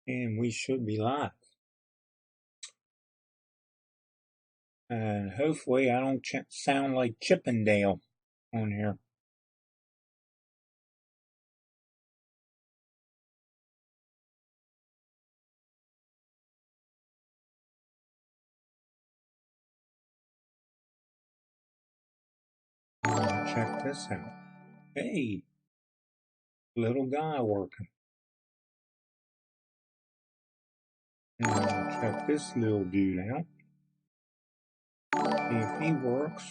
And we should be live. And hopefully I don't sound like Chippendale on here. Check this out. Hey, little guy working. And check this little dude out. See if he works.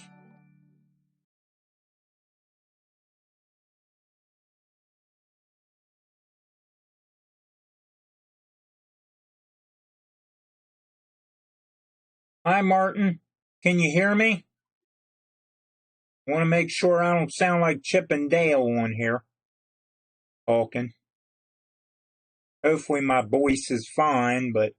Hi, Martin. Can you hear me? I want to make sure I don't sound like Chippendale on here. Talking. Hopefully my voice is fine, but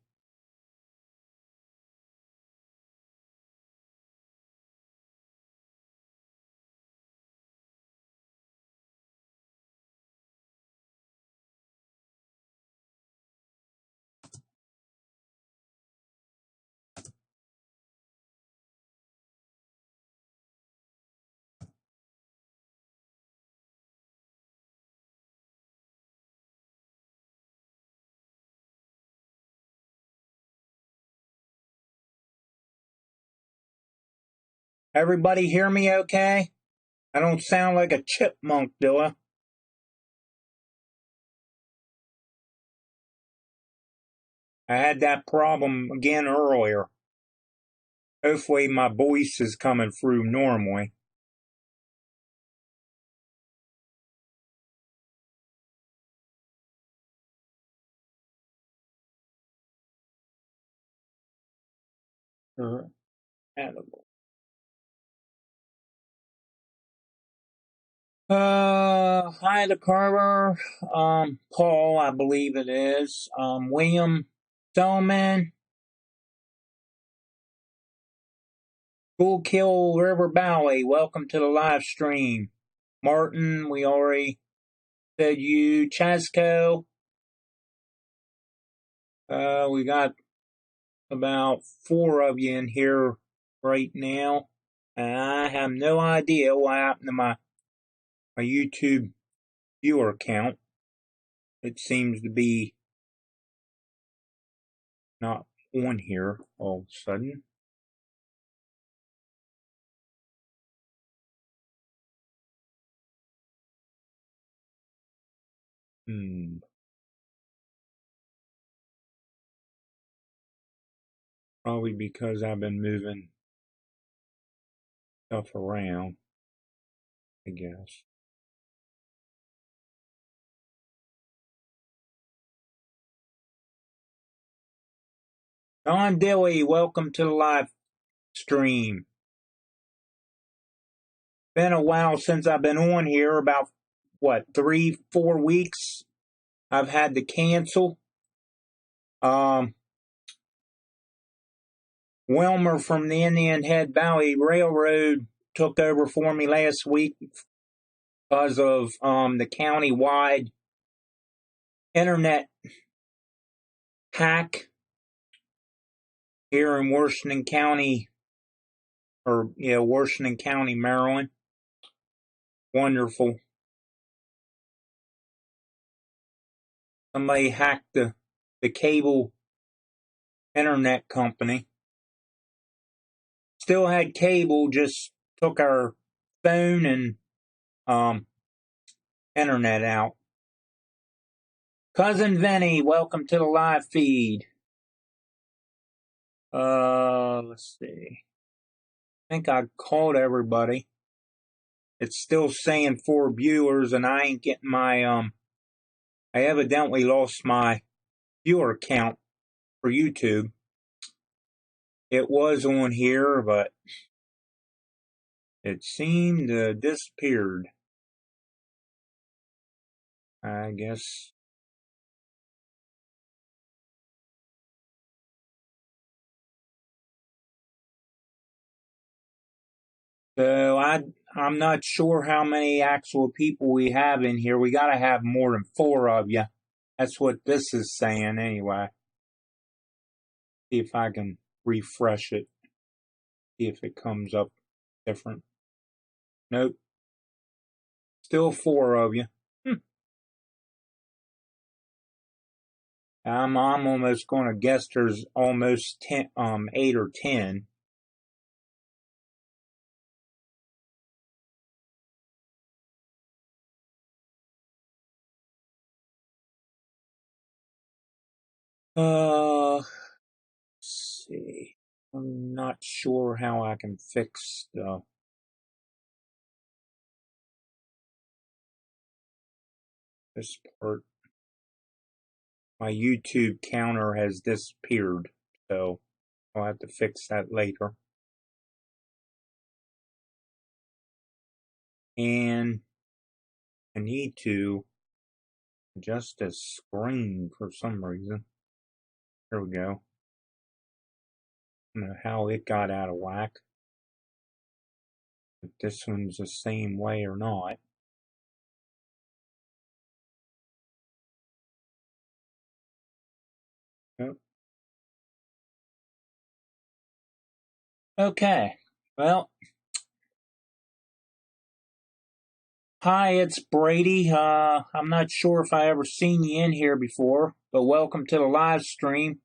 everybody hear me okay? I don't sound like a chipmunk, do I? I had that problem again earlier. Hopefully my voice is coming through normally. Edible. Hi to Carver. Paul, I believe it is. William Stillman. Schuylkill River Valley, welcome to the live stream. Martin, we already said you. Chasco. We got about 4 of you in here right now. And I have no idea what happened to my YouTube viewer count. It seems to be not on here all of a sudden. Probably because I've been moving stuff around, I guess. Don Dilly, welcome to the live stream. Been a while since I've been on here, about 3-4 weeks. I've had to cancel. Wilmer from the Indian Head Valley Railroad took over for me last week because of the county-wide internet hack here in Washington County, Washington County, Maryland. Wonderful. Somebody hacked the cable internet company. Still had cable, just took our phone and internet out. Cousin Vinny, welcome to the live feed. Let's see. I think I called everybody. It's still saying 4 viewers, and I ain't getting my I evidently lost my viewer count for YouTube. It was on here, but it seemed disappeared. I guess. So I'm not sure how many actual people we have in here. We got to have more than 4 of you That's what this is saying anyway. See if I can refresh it. See if it comes up different. Nope. Still 4 of you. I'm almost going to guess there's almost 10, 8 or 10. Let's see. I'm not sure how I can fix this part. My YouTube counter has disappeared, so I'll have to fix that later. And I need to adjust the screen for some reason. There we go. I don't know how it got out of whack. If this one's the same way or not. Nope. Okay. Well, hi, it's Brady. I'm not sure if I ever seen you in here before, but welcome to the live stream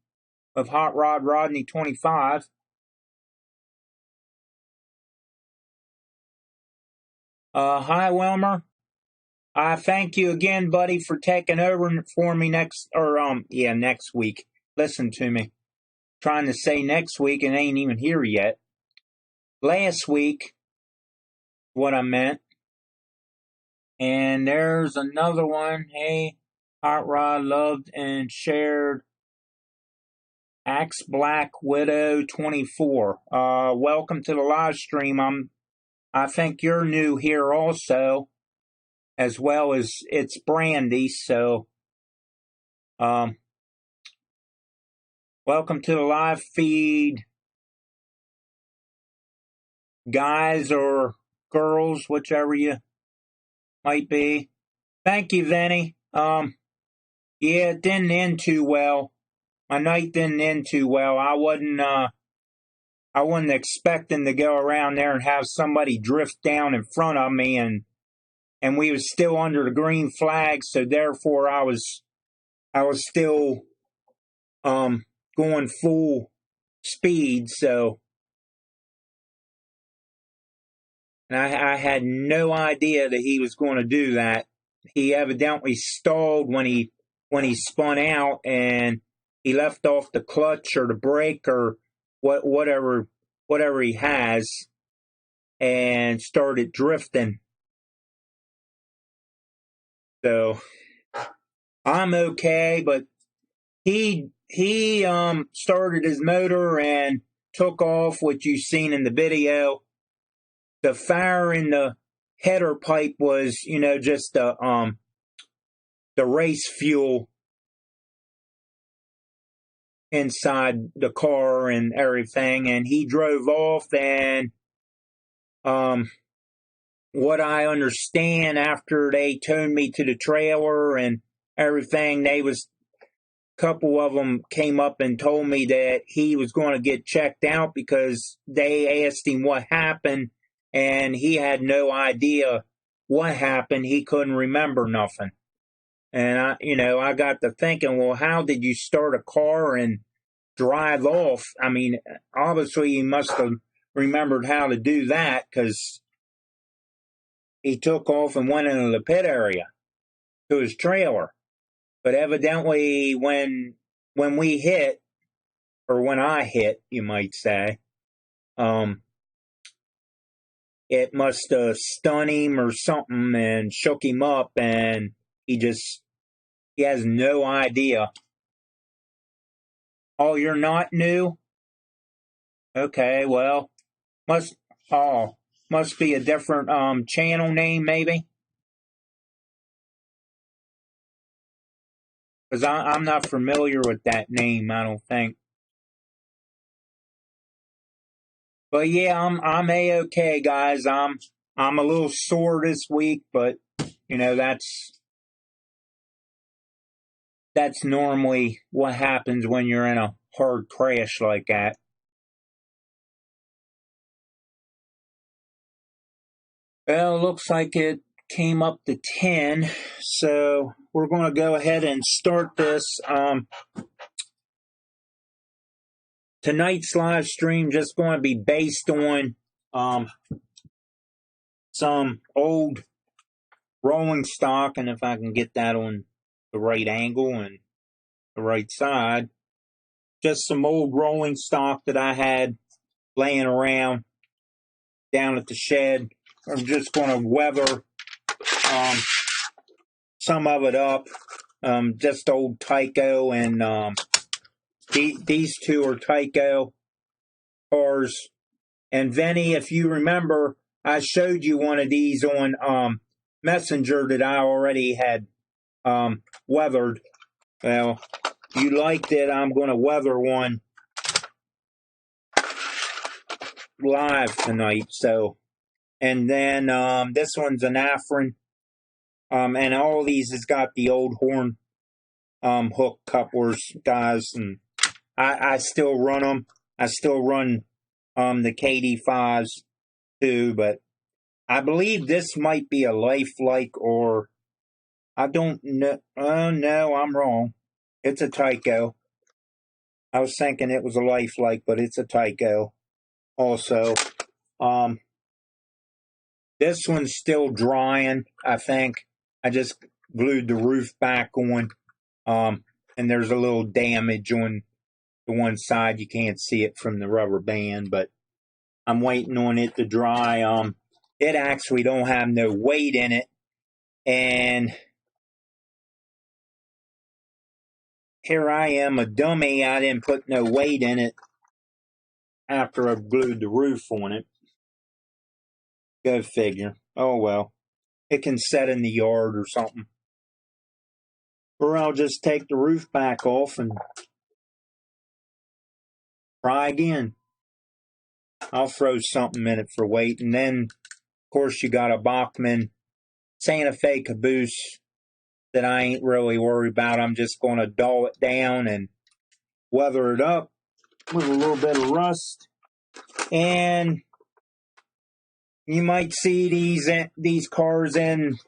of Hot Rod Rodney 25. Hi, Wilmer. I thank you again, buddy, for taking over for me next week. Listen to me. Trying to say next week and ain't even here yet. Last week, what I meant. And there's another one. Hey, Hot Rod loved and shared Axe Black Widow 24. Welcome to the live stream. I think you're new here also, as well as it's Brandy, so welcome to the live feed, guys or girls, whichever you might be. Thank you, Vinny. Yeah, it didn't end too well. My night didn't end too well. I wasn't expecting to go around there and have somebody drift down in front of me, and we was still under the green flag, so therefore I was still going full speed, so and I had no idea that he was going to do that. He evidently stalled when he spun out, and he left off the clutch or the brake or whatever he has, and started drifting. So I'm okay, but he started his motor and took off, what you've seen in the video. The fire in the header pipe was, just the race fuel inside the car and everything, and he drove off, and what I understand, after they towed me to the trailer and everything, a couple of them came up and told me that he was going to get checked out because they asked him what happened, and he had no idea what happened. He couldn't remember nothing. And I got to thinking, well, how did you start a car and drive off? I mean, obviously he must have remembered how to do that, because he took off and went into the pit area to his trailer. But evidently when we hit, or when I hit, you might say, it must have stunned him or something and shook him up, and he has no idea. Oh, you're not new? Okay, well, must be a different channel name, maybe, because I'm not familiar with that name, I don't think. But yeah, I'm A-okay, guys. I'm a little sore this week, but that's that's normally what happens when you're in a hard crash like that. Well, it looks like it came up to 10, so we're going to go ahead and start this. Tonight's live stream just going to be based on some old rolling stock, and if I can get that on the right angle and the right side, just some old rolling stock that I had laying around down at the shed. I'm just going to weather some of it up. Just old Tyco, and these two are Tyco cars. And Vinny, if you remember, I showed you one of these on Messenger that I already had weathered. Well, you liked it. I'm going to weather one live tonight. So, and then this one's an Afrin, and all of these has got the old horn hook couplers, guys, and I still run them. I still run the KD5s too, but I believe this might be a Lifelike, or I don't know. No, I'm wrong. It's a Tyco. I was thinking it was a Lifelike, but it's a Tyco also. This one's still drying, I think. I just glued the roof back on, and there's a little damage on the one side. You can't see it from the rubber band, but I'm waiting on it to dry. It actually don't have no weight in it, and here I am, a dummy. I didn't put no weight in it after I glued the roof on it. Go figure. Oh well. It can set in the yard or something. Or I'll just take the roof back off and try again. I'll throw something in it for weight. And then, of course, you got a Bachmann Santa Fe caboose that I ain't really worried about. I'm just going to dull it down and weather it up with a little bit of rust. And you might see these cars in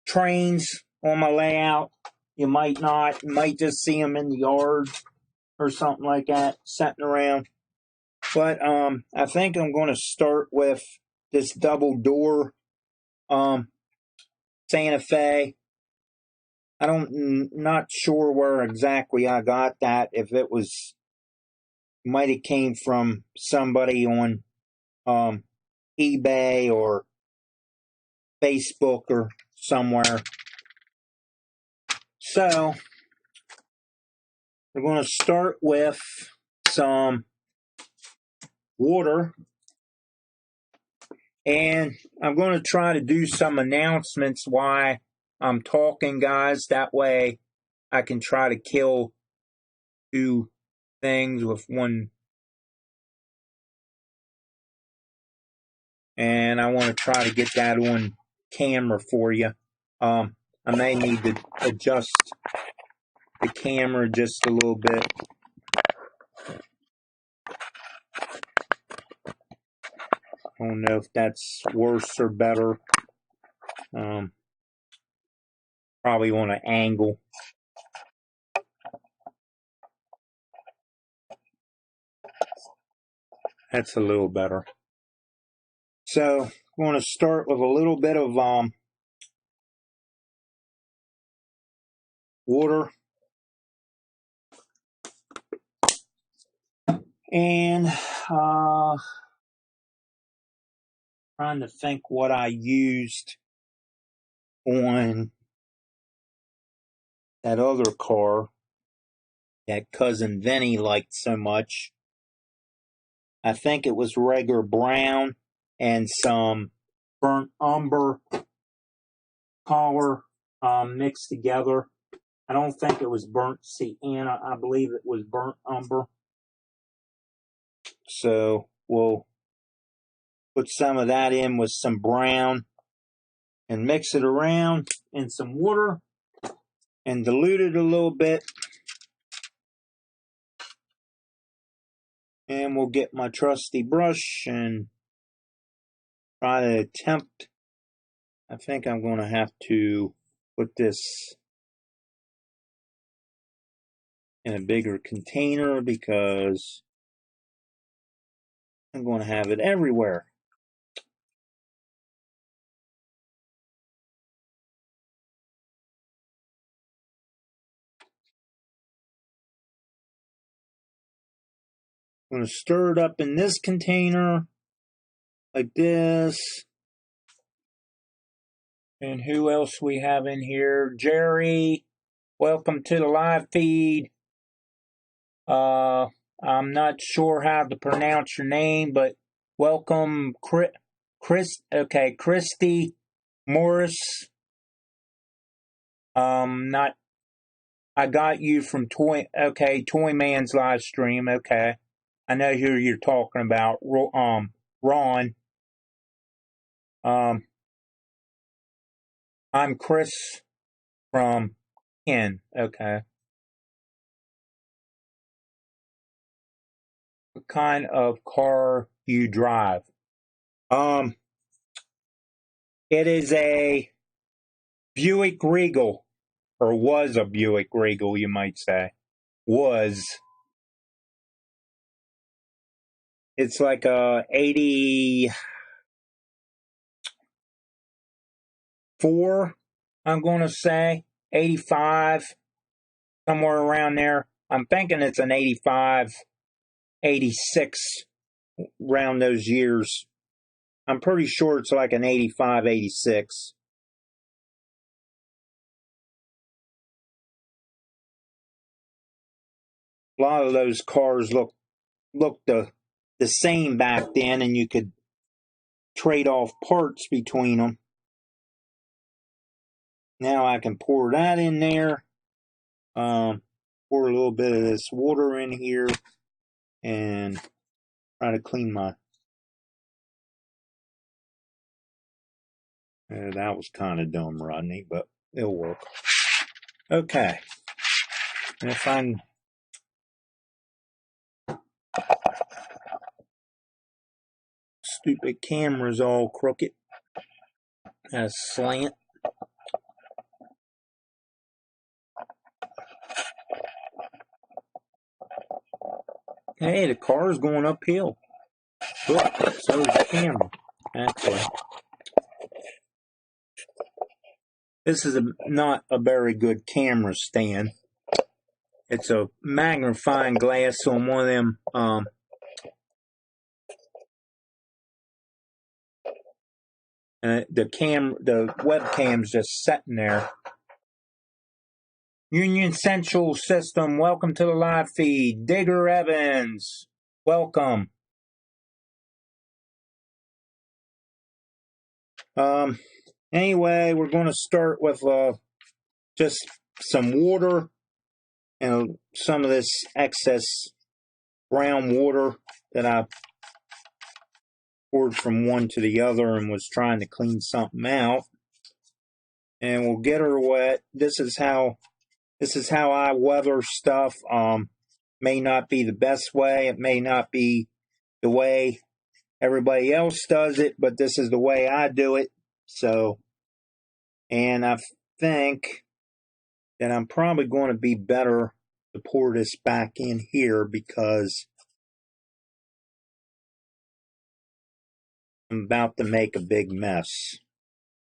trains on my layout. You might not. You might just see them in the yard or something like that, sitting around. But I think I'm going to start with this double door Santa Fe. Not sure where exactly I got that. If it was, might have came from somebody on eBay or Facebook or somewhere. So we're going to start with some water, and I'm going to try to do some announcements while I'm talking, guys. That way I can try to kill two things with one. And I want to try to get that on camera for you. I may need to adjust the camera just a little bit. I don't know if that's worse or better. Probably want to angle. That's a little better. So I'm going to start with a little bit of water. And trying to think what I used on that other car that cousin Vinny liked so much. I think it was regular brown and some burnt umber color mixed together. I don't think it was burnt sienna. I believe it was burnt umber. So we'll put some of that in with some brown. and mix it around in some water and dilute it a little bit. And we'll get my trusty brush and try to attempt. I think I'm going to have to put this in a bigger container because I'm going to have it everywhere. I'm going to stir it up in this container like this. And who else we have in here? Jerry, welcome to the live feed. I'm not sure how to pronounce your name, but welcome, Christy Morris. I got you from Toy Man's live stream. Okay, I know who you're talking about. Ron. I'm Chris from Ken. Okay. What kind of car you drive? It is a Buick Regal, or was a Buick Regal, you might say. Was. It's like a 84, I'm going to say. 85, somewhere around there. I'm thinking it's an 85, 86, around those years. I'm pretty sure it's like an 85, 86. A lot of those cars looked the same back then, and you could trade off parts between them. Now I can pour that in there. Pour a little bit of this water in here and try to clean my... that was kind of dumb, Rodney, but it'll work. Okay. And if I'm... Stupid camera's all crooked. Has slant. Hey, the car's going uphill. Look, so is the camera, actually. This is not a very good camera stand. It's a magnifying glass on one of them, the webcam's just sitting there. Union Central System, welcome to the live feed. Digger Evans, welcome. Anyway, we're going to start with just some water and some of this excess brown water that I poured from one to the other and was trying to clean something out. And we'll get her wet. This is how I weather stuff. May not be the best way. It may not be the way everybody else does it, but this is the way I do it. So, and I think that I'm probably going to be better to pour this back in here because I'm about to make a big mess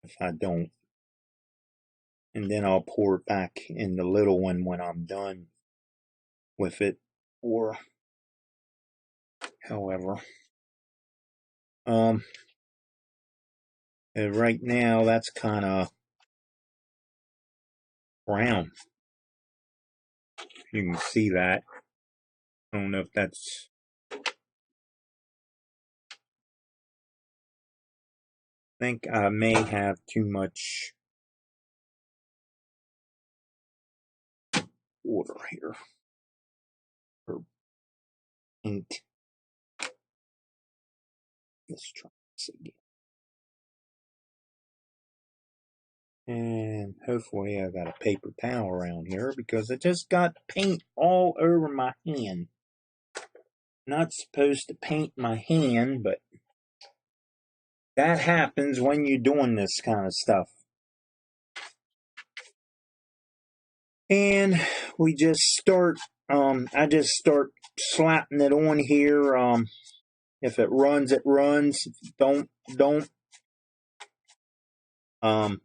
if I don't. And then I'll pour it back in the little one when I'm done with it, or however. Right now that's kind of brown. You can see that. I don't know if that's... I think I may have too much water here. Or ink. Let's try this again. Hopefully I got a paper towel around here because I just got paint all over my hand. Not supposed to paint my hand, but that happens when you're doing this kind of stuff. And we just start, I just start slapping it on here. If it runs, it runs. If it don't. I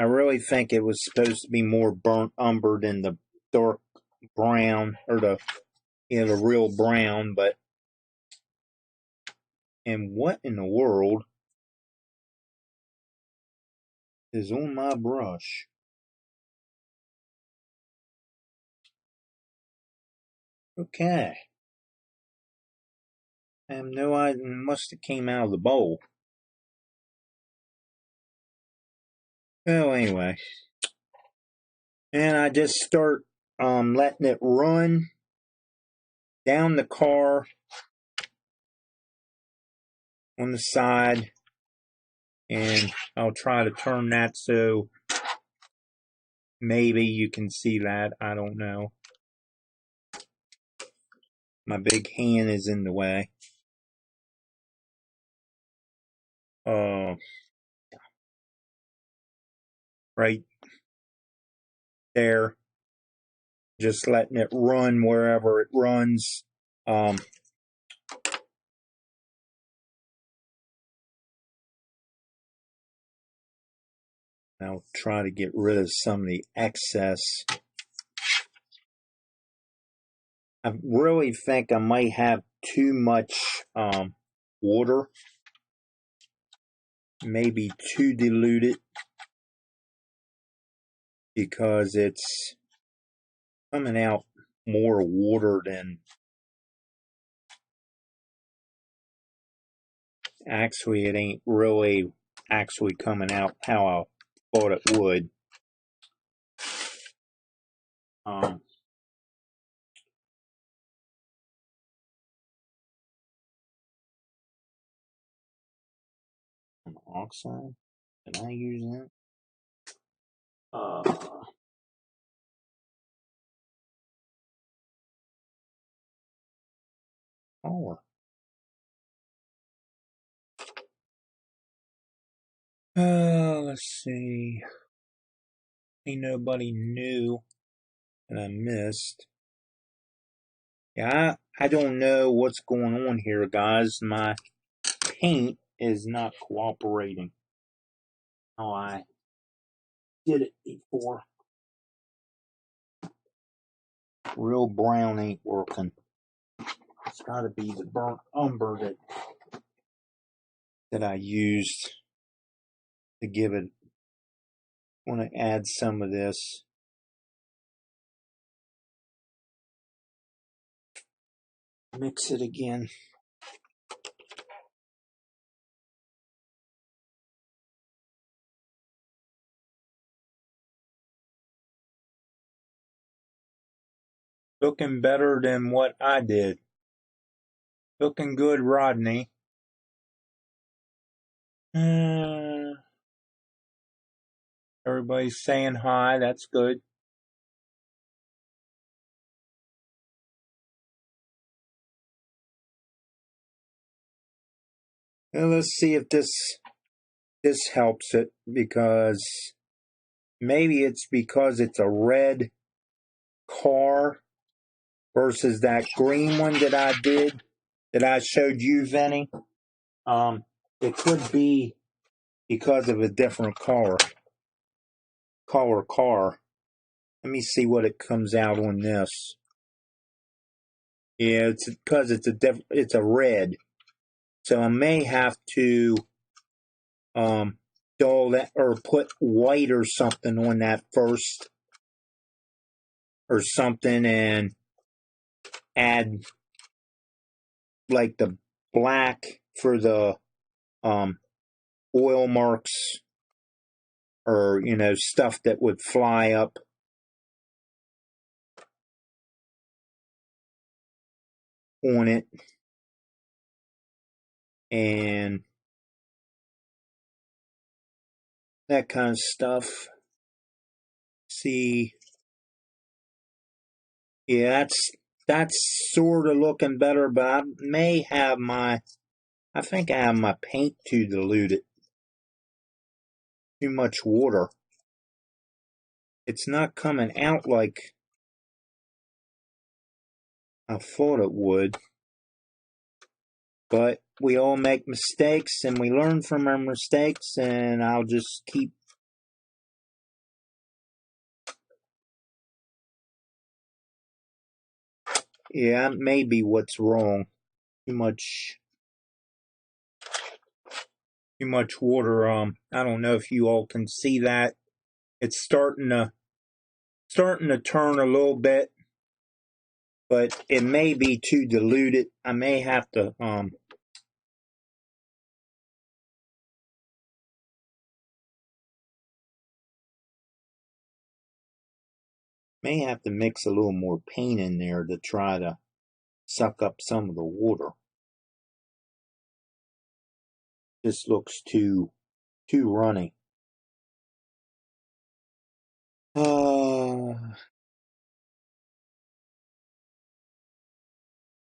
really think it was supposed to be more burnt umber than the dark brown, or the real brown, but. And what in the world is on my brush? Okay. I have no idea. It must have came out of the bowl. Well, anyway. And I just start letting it run down the car on the side. And I'll try to turn that so maybe you can see that. I don't know. My big hand is in the way. Right there. Just letting it run wherever it runs. I'll try to get rid of some of the excess. I really think I might have too much water. Maybe too diluted. Because it's coming out more water than actually it ain't really actually coming out how I thought it would. Oxide? Did I use that? Color. Let's see. Ain't nobody new that I missed. Yeah, I don't know what's going on here, guys. My paint is not cooperating how I did it before. Real brown ain't working. It's got to be the burnt umber that I used to give it. I want to add some of this. Mix it again. Looking better than what I did. Looking good, Rodney. Everybody's saying hi. That's good. Well, let's see if this helps it, because maybe it's because it's a red car versus that green one that I did, that I showed you, Vinny. It could be because of a different color car. Let me see what it comes out on this. Yeah, it's because it's a red. So I may have to dull that, or put white or something on that first, or something, and add like the black for the oil marks, or stuff that would fly up on it, and that kind of stuff. See, yeah, that's sort of looking better, but I may have I think I have my paint too diluted. Too much water. It's not coming out like I thought it would. But we all make mistakes and we learn from our mistakes, and I'll just keep. Yeah, that may be what's wrong. Too much water. I don't know if you all can see that. It's starting to turn a little bit, but it may be too diluted. I may have to mix a little more paint in there to try to suck up some of the water. This looks too runny. I'm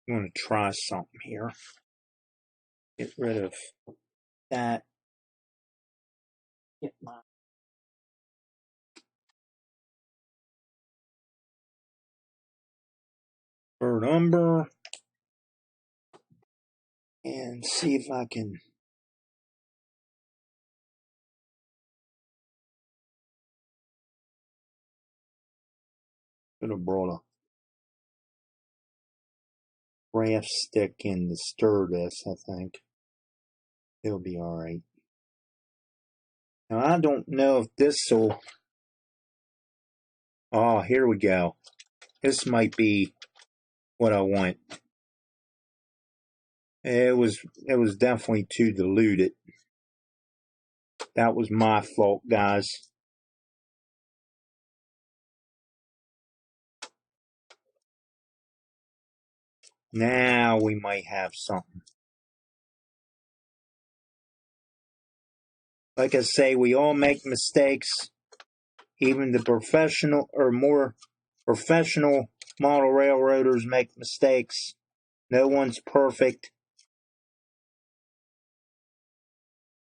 going to try something here. Get rid of that. Get my bird umber and see if I can. Could have brought a craft stick in to stir this, I think. It'll be alright. Now, I don't know if this will. Oh, here we go. This might be what I want. It was definitely too diluted. That was my fault, guys. Now we might have something. Like I say, we all make mistakes. Even the professional or more professional model railroaders make mistakes. No one's perfect.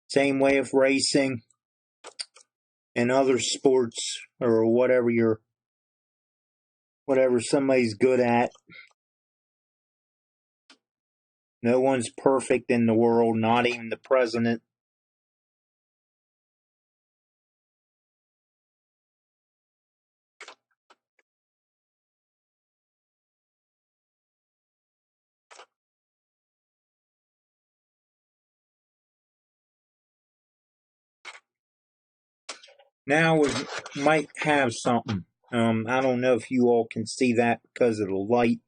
Same way of racing and other sports or whatever somebody's good at. No one's perfect in the world, not even the president. Now we might have something. I don't know if you all can see that because of the light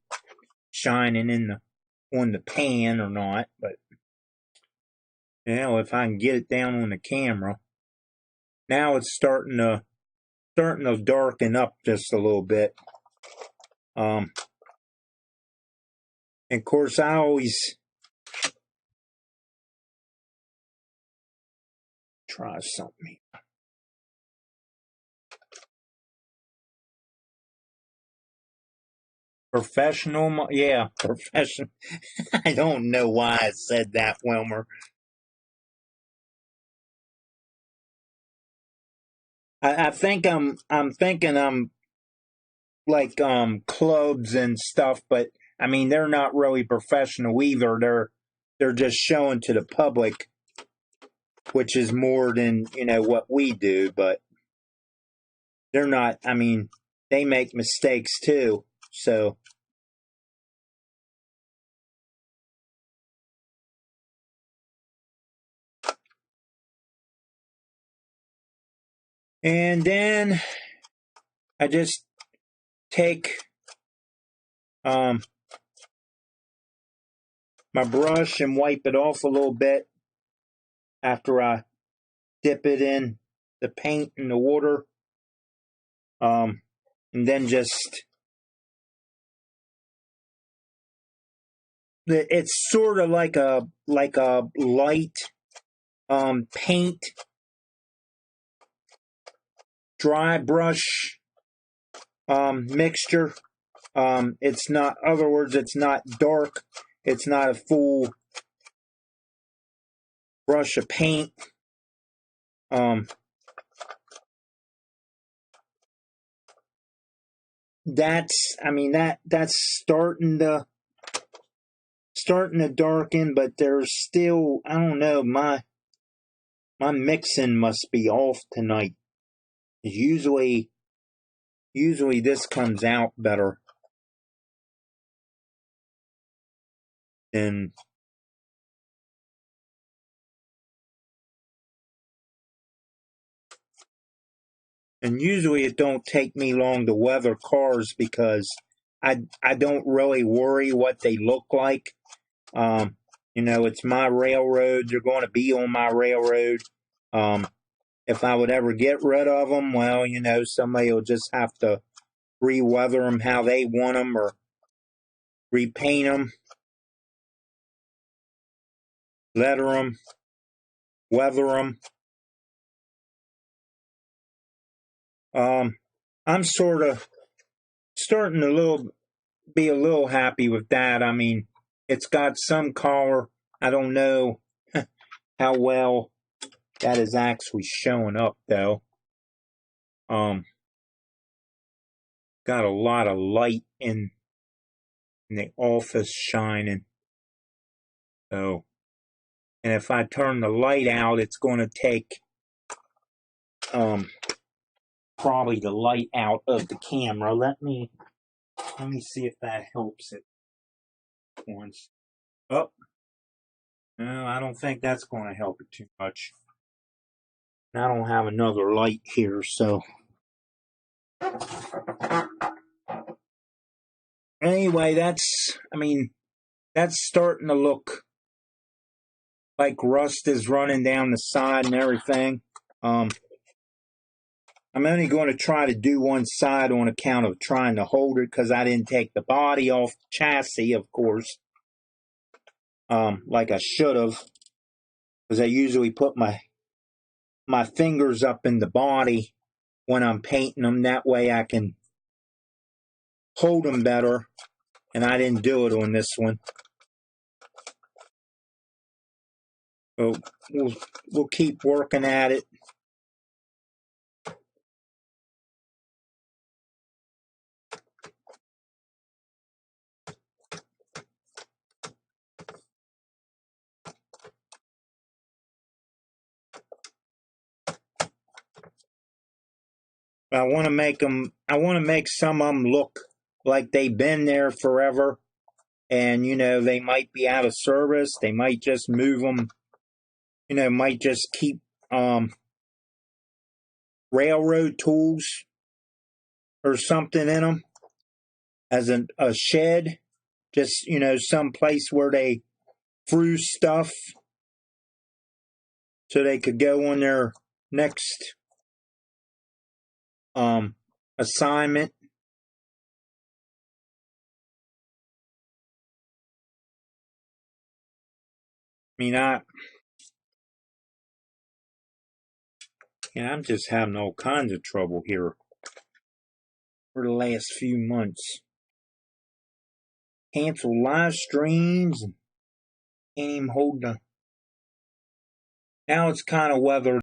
shining on the pan or not, but if I can get it down on the camera. Now it's starting to darken up just a little bit. And of course, I always try something. Professional, yeah, professional. I don't know why I said that, Wilmer. I think I'm thinking I'm like clubs and stuff, but I mean they're not really professional either. They're just showing to the public, which is more than what we do, but they're not. I mean, they make mistakes too, so. And then I just take my brush and wipe it off a little bit after I dip it in the paint and the water. And then just it's sort of like a light paint dry brush mixture. It's not, in other words, it's not dark. It's not a full brush of paint. That's starting to darken, but there's still, I don't know, my mixing must be off tonight. Usually this comes out better. And usually it don't take me long to weather cars because I don't really worry what they look like. It's my railroad. They're going to be on my railroad. If I would ever get rid of them, well, somebody will just have to re-weather them how they want them or repaint them, letter them, weather them. I'm sort of starting to be a little happy with that. I mean, it's got some color. I don't know how well that is actually showing up though. Got a lot of light in the office shining. So, and if I turn the light out, it's going to take probably the light out of the camera. Let me see if that helps it once. Oh, no, I don't think that's going to help it too much. I don't have another light here, so. Anyway, that's starting to look like rust is running down the side and everything. I'm only going to try to do one side on account of trying to hold it because I didn't take the body off the chassis, of course, like I should have, because I usually put my fingers up in the body when I'm painting them. That way I can hold them better, and I didn't do it on this one. So we'll keep working at it. I want to make some of them look like they've been there forever. And, they might be out of service. They might just move them, might just keep railroad tools or something in them as a shed. Just, some place where they threw stuff so they could go on their next assignment. I'm just having all kinds of trouble here for the last few months. Cancel live streams and can't even hold the. Now it's kind of weathered